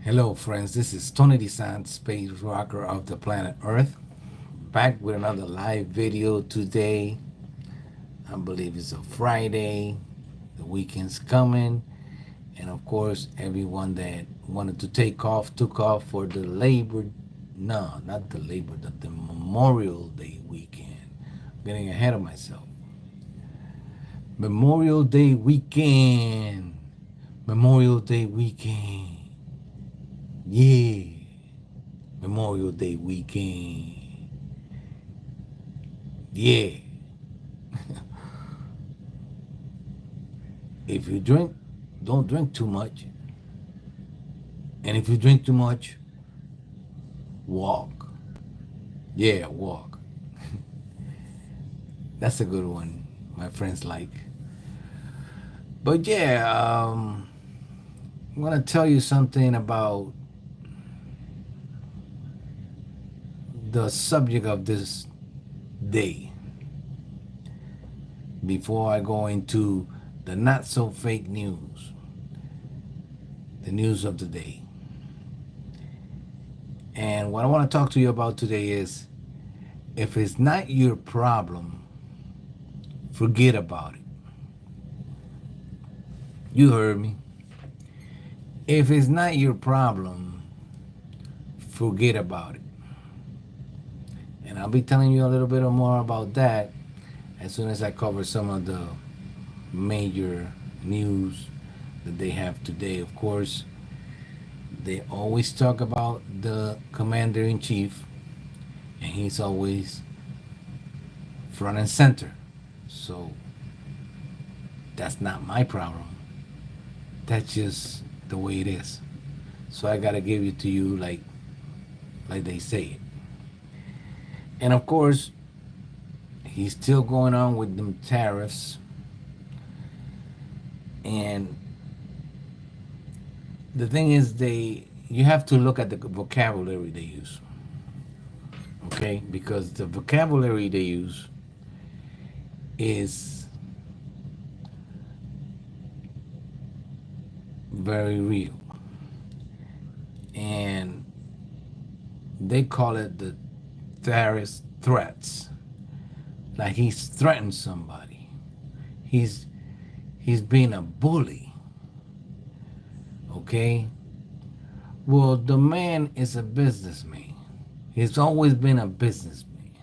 Hello, friends. This is Tony Dizant, space rocker of the planet Earth, back with another live video today. I believe it's a Friday. The weekend's coming, and of course, everyone that wanted to take off took off for the Labor, no, not the Labor, the Memorial Day weekend. I'm getting ahead of myself. Memorial Day weekend. Memorial Day weekend. Yeah. Memorial Day weekend. Yeah. If you drink, don't drink too much. And if you drink too much, walk. Yeah, walk. That's a good one. My friends like. But yeah, I'm gonna tell you something about the subject of this day before I go into the not so fake news, the news of the day. And what I want to talk to you about today is, if it's not your problem, forget about it. You heard me. If it's not your problem, forget about it. And I'll be telling you a little bit more about that as soon as I cover some of the major news that they have today. Of course, they always talk about the commander in chief, and he's always front and center. So that's not my problem. That's just the way it is. So I gotta give it to you like they say it. And of course, he's still going on with them tariffs. And the thing is, you have to look at the vocabulary they use. Okay? Because the vocabulary they use is very real. And they call it the terrorist threats. Like he's threatened somebody. He's being a bully. Okay? Well, the man is a businessman. He's always been a businessman.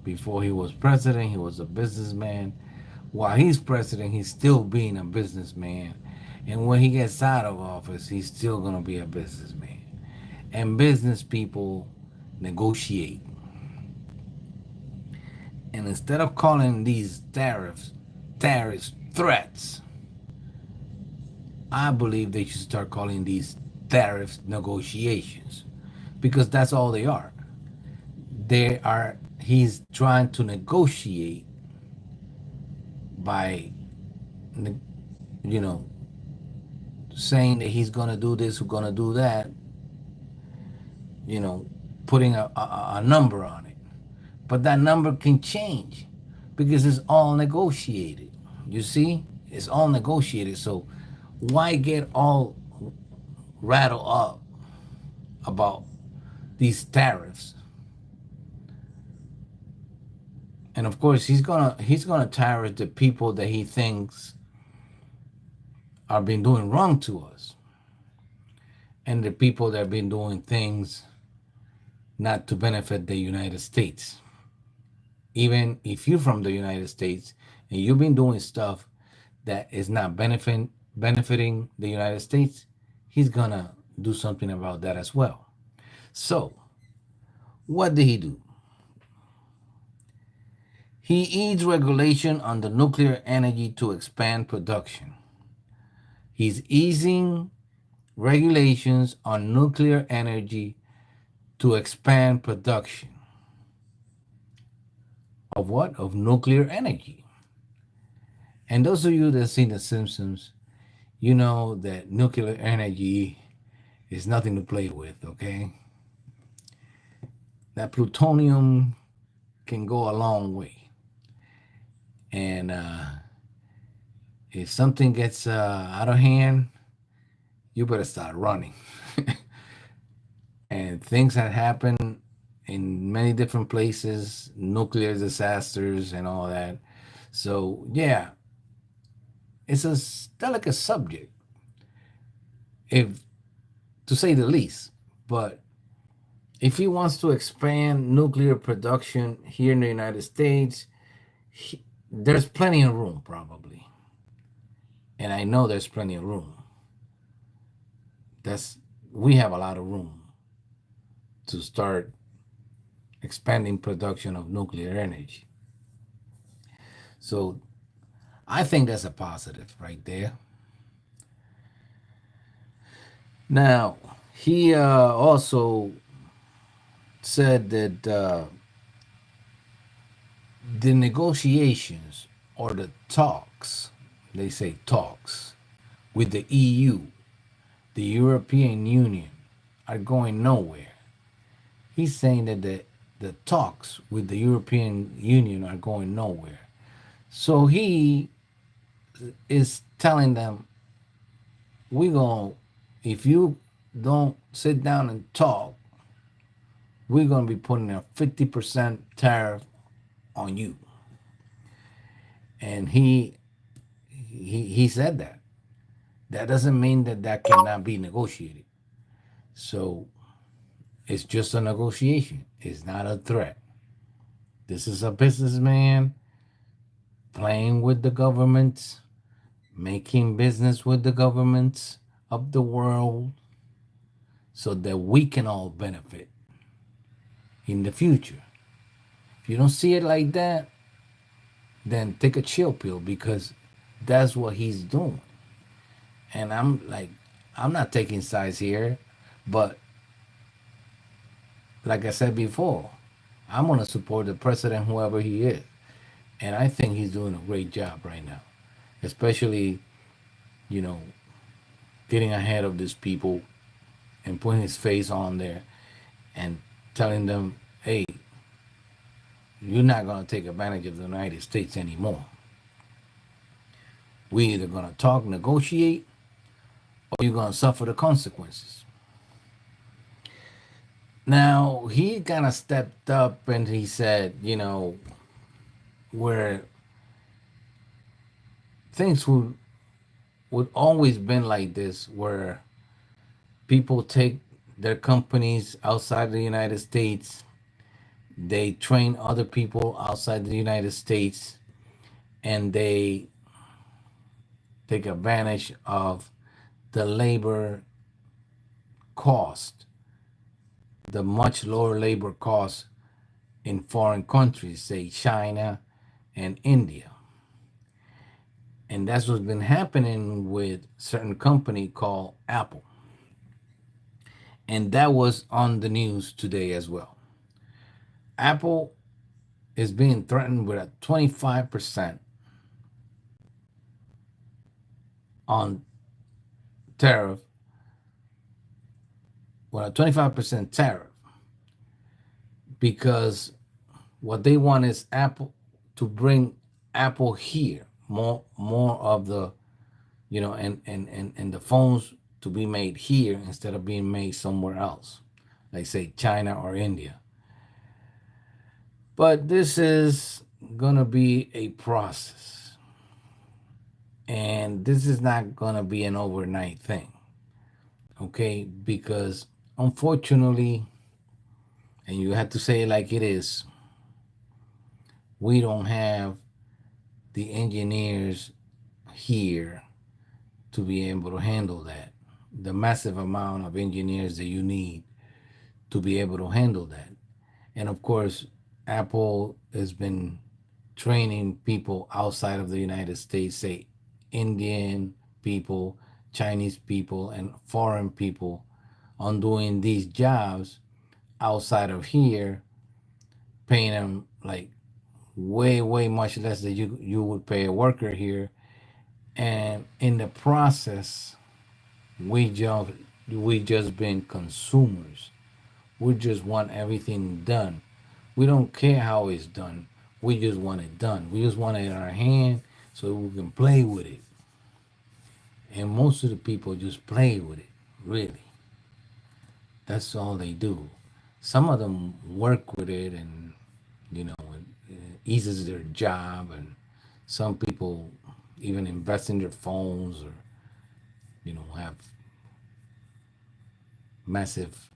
Before he was president, he was a businessman. While he's president, he's still being a businessman. And when he gets out of office, he's still going to be a businessman. And business people negotiate. And instead of calling these tariffs threats, I believe they should start calling these tariffs negotiations, because that's all they are. He's trying to negotiate by, you know, saying that he's going to do this, going to do that, putting a number on it. But that number can change because it's all negotiated. You see? It's all negotiated. So why get all rattled up about these tariffs? And of course, he's gonna tariff the people that he thinks are been doing wrong to us, and the people that have been doing things not to benefit the United States. Even if you're from the United States and you've been doing stuff that is not benefiting the United States, he's gonna do something about that as well. So, what did he do? He eased regulation on the nuclear energy to expand production. He's easing regulations on nuclear energy to expand production. Of what? Of nuclear energy. And those of you that have seen The Simpsons, you know that nuclear energy is nothing to play with, okay? That plutonium can go a long way. And if something gets out of hand, you better start running. And things had happened in many different places, nuclear disasters and all that. So yeah, it's a delicate subject, if to say the least. But if he wants to expand nuclear production here in the United States, there's plenty of room, probably. And I know there's plenty of room. That's we have a lot of room to start expanding production of nuclear energy. So I think that's a positive right there. Now, he also said that the negotiations or the talks, they say talks, with the EU, the European Union, are going nowhere. He's saying that the talks with the European Union are going nowhere. So he is telling them, we're going, if you don't sit down and talk, we're going to be putting a 50% tariff on you. And he said that. That doesn't mean that that cannot be negotiated. So it's just a negotiation. It's not a threat. This is a businessman playing with the governments, making business with the governments of the world so that we can all benefit in the future. If you don't see it like that, then take a chill pill, because that's what he's doing. And I'm like, I'm not taking sides here, but like I said before, I'm going to support the president, whoever he is. And I think he's doing a great job right now, especially, you know, getting ahead of these people and putting his face on there and telling them, hey, you're not going to take advantage of the United States anymore. We either going to talk, negotiate, or you're going to suffer the consequences. Now, he kind of stepped up and he said, you know, where things would always been like this, where people take their companies outside the United States, they train other people outside the United States, and they take advantage of the labor cost, the much lower labor cost in foreign countries, say China and India. And that's what's been happening with certain company called Apple. And that was on the news today as well. Apple is being threatened with a 25% on tariff, with a 25% tariff, because what they want is Apple to bring Apple here, more of the, you know, and the phones to be made here instead of being made somewhere else, like say China or India. But this is gonna be a process, and this is not gonna be an overnight thing, okay? Because unfortunately, and you have to say it like it is, we don't have the engineers here to be able to handle that, the massive amount of engineers that you need to be able to handle that. And of course, Apple has been training people outside of the United States, say Indian people, Chinese people, and foreign people, on doing these jobs outside of here, paying them like way much less than you would pay a worker here. And in the process, we just been consumers. We just want everything done. We don't care how it's done. We just want it done. We just want it in our hand so we can play with it. And most of the people just play with it. really. That's all they do. Some of them work with it, and it eases their job, and some people even invest in their phones, or have massive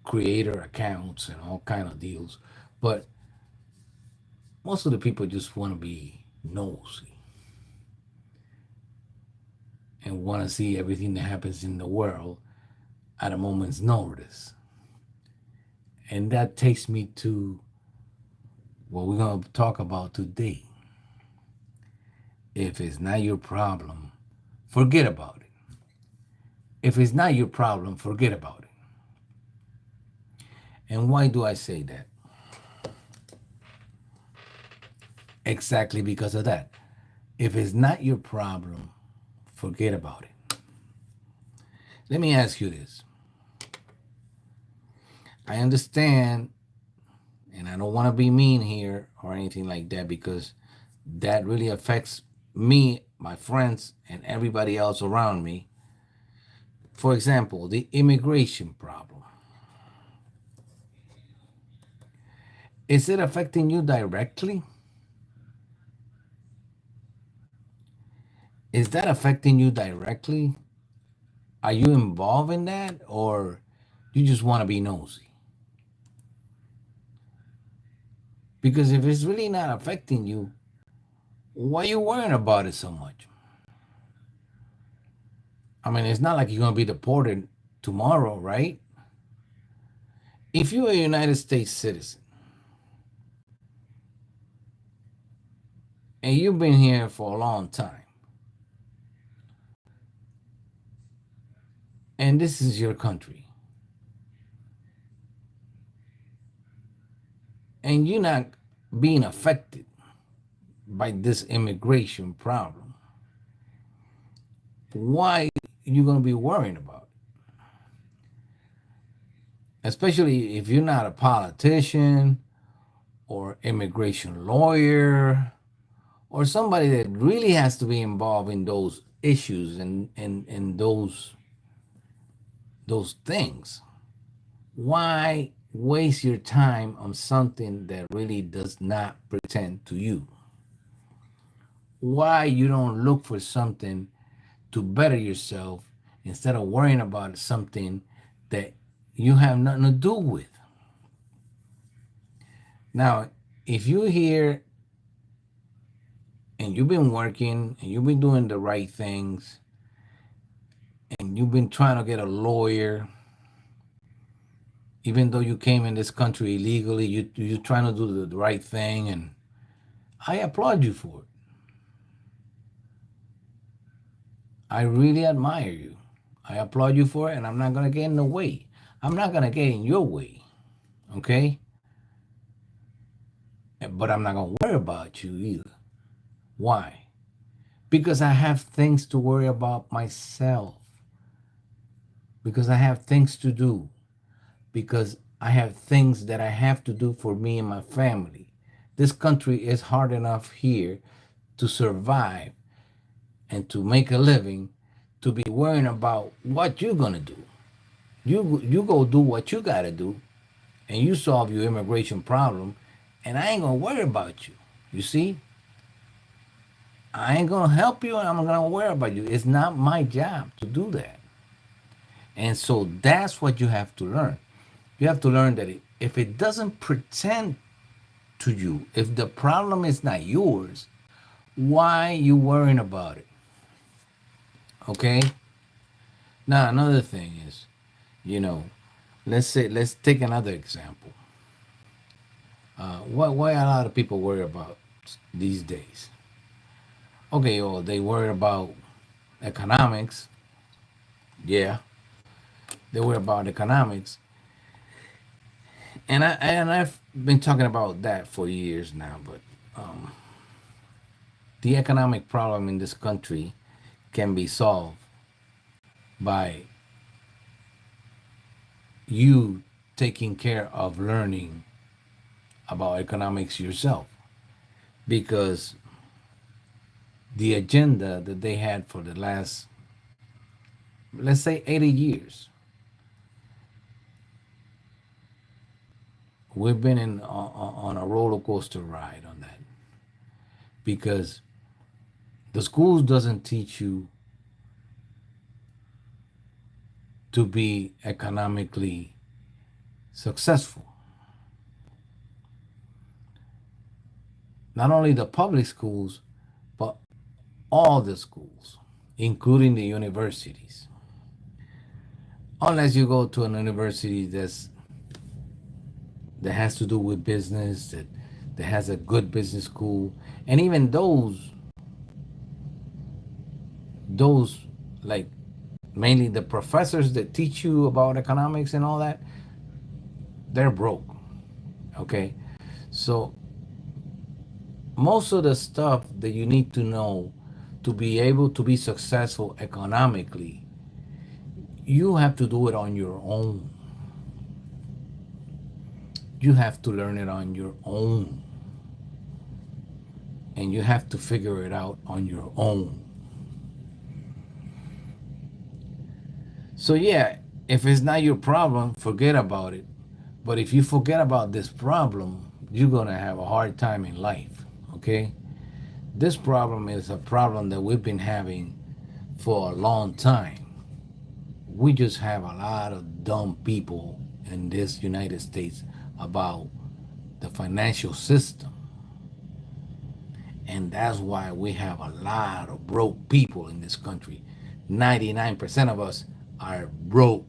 creator accounts and all kind of deals. But most of the people just want to be nosy and want to see everything that happens in the world at a moment's notice. And that takes me to what we're going to talk about today. If it's not your problem, forget about it. If it's not your problem, forget about it. And why do I say that? Exactly because of that. If it's not your problem, forget about it. Let me ask you this. I understand, and I don't want to be mean here or anything like that, because that really affects me, my friends, and everybody else around me. For example, the immigration problem. Is it affecting you directly? Is that affecting you directly? Are you involved in that, or you just want to be nosy? Because if it's really not affecting you, why are you worrying about it so much? I mean, it's not like you're going to be deported tomorrow, right? If you're a United States citizen and you've been here for a long time, and this is your country, and you're not being affected by this immigration problem, why are you going to be worrying about it? Especially if you're not a politician or immigration lawyer or somebody that really has to be involved in those issues and those things. Why waste your time on something that really does not pretend to you? Why you don't look for something to better yourself instead of worrying about something that you have nothing to do with? Now, if you're here and you've been working and you've been doing the right things and you've been trying to get a lawyer, even though you came in this country illegally, you're trying to do the right thing, and I applaud you for it. I really admire you. I applaud you for it, and I'm not going to get in the way. I'm not going to get in your way, okay? But I'm not going to worry about you either. Why? Because I have things to worry about myself. Because I have things to do. Because I have things that I have to do for me and my family. This country is hard enough here to survive and to make a living, to be worrying about what you're going to do. You go do what you got to do, and you solve your immigration problem, and I ain't going to worry about you. You see? I ain't going to help you, and I'm going to worry about you. It's not my job to do that. And so that's what you have to learn. You have to learn that if it doesn't pretend to you, if the problem is not yours, why you worrying about it? Okay? Now, another thing is, you know, let's take another example. Why a lot of people worry about these days? Okay, well, they worry about economics. Yeah, they worry about economics, and I've been talking about that for years now. But the economic problem in this country can be solved by you taking care of learning about economics yourself, because the agenda that they had for the last, let's say, 80 years, We've been on a roller coaster ride on that, because the schools doesn't teach you to be economically successful. Not only the public schools, but all the schools, including the universities. Unless you go to an university that has to do with business, that has a good business school, and even those like mainly the professors that teach you about economics and all that, they're broke. Okay, so most of the stuff that you need to know to be able to be successful economically, you have to do it on your own. You have to learn it on your own, and you have to figure it out on your own. So yeah, if it's not your problem, forget about it. But if you forget about this problem, you're gonna have a hard time in life. Okay? This problem is a problem that we've been having for a long time. We just have a lot of dumb people in this United States about the financial system. And that's why we have a lot of broke people in this country. 99% of us are broke,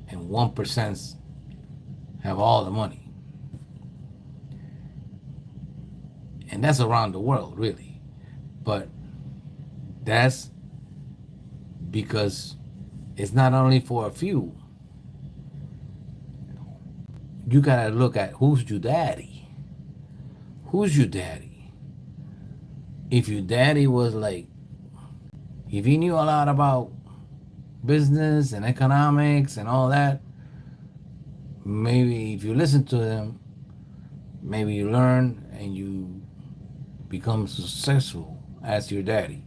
and 1% have all the money. And that's around the world, really. But that's because it's not only for a few. You gotta look at who's your daddy. Who's your daddy? If your daddy was like, if he knew a lot about business and economics and all that, maybe if you listen to them, maybe you learn and you become successful as your daddy.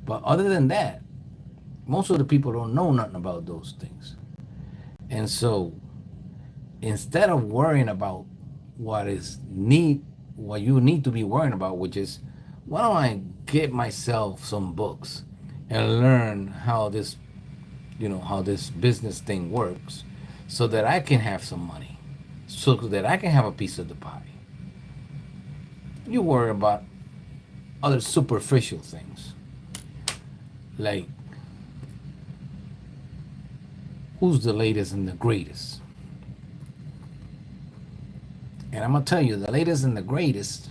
But other than that, most of the people don't know nothing about those things. And so instead of worrying about what you need to be worrying about, which is, why don't I get myself some books and learn how this business thing works, so that I can have some money, so that I can have a piece of the pie. You worry about other superficial things, like who's the latest and the greatest. And I'm gonna tell you, the latest and the greatest,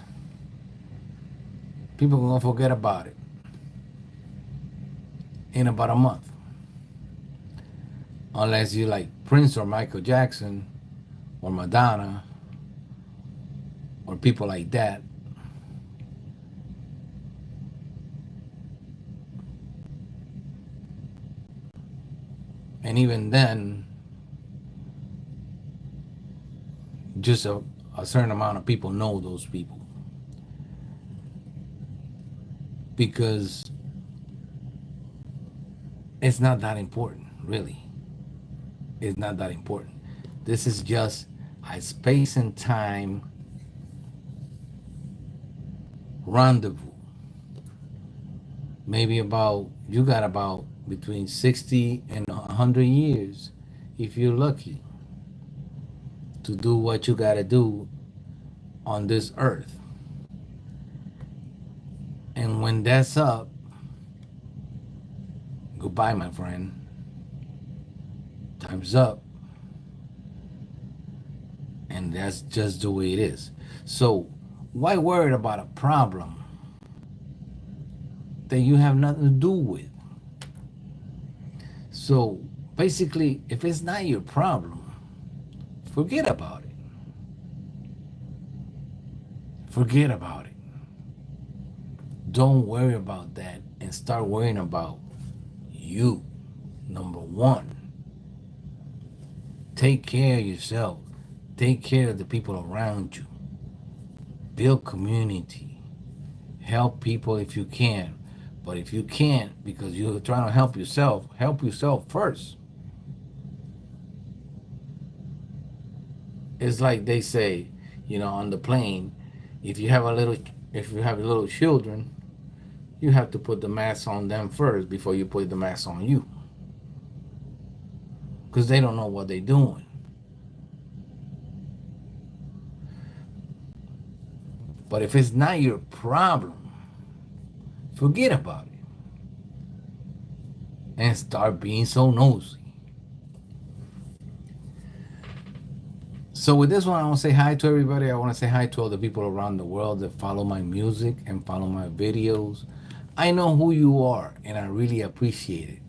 people are gonna forget about it in about a month. Unless you like Prince or Michael Jackson or Madonna or people like that. And even then, just a certain amount of people know those people. Because it's not that important, really. It's not that important. This is just a space and time rendezvous. Maybe you got about between 60 and 100 years, if you're lucky, to do what you got to do on this earth. And when that's up, goodbye, my friend. Time's up. And that's just the way it is. So why worry about a problem that you have nothing to do with? So basically, if it's not your problem, forget about it. Forget about it. Don't worry about that and start worrying about you. Number one, take care of yourself. Take care of the people around you. Build community. Help people if you can. But if you can't, because you're trying to help yourself first. It's like they say, on the plane, if you have a little, if you have little children, you have to put the mask on them first before you put the mask on you, because they don't know what they're doing. But if it's not your problem, forget about it and start being so nosy. So with this one, I want to say hi to everybody. I want to say hi to all the people around the world that follow my music and follow my videos. I know who you are, and I really appreciate it.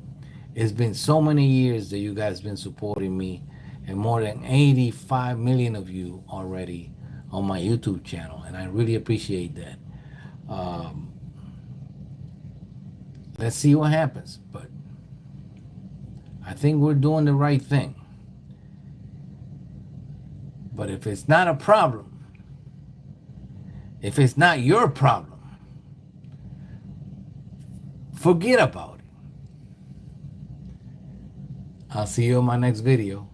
It's been so many years that you guys been supporting me, and more than 85 million of you already on my YouTube channel, and I really appreciate that. Um, let's see what happens, but I think we're doing the right thing. But if it's not a problem, if it's not your problem, forget about it. I'll see you in my next video.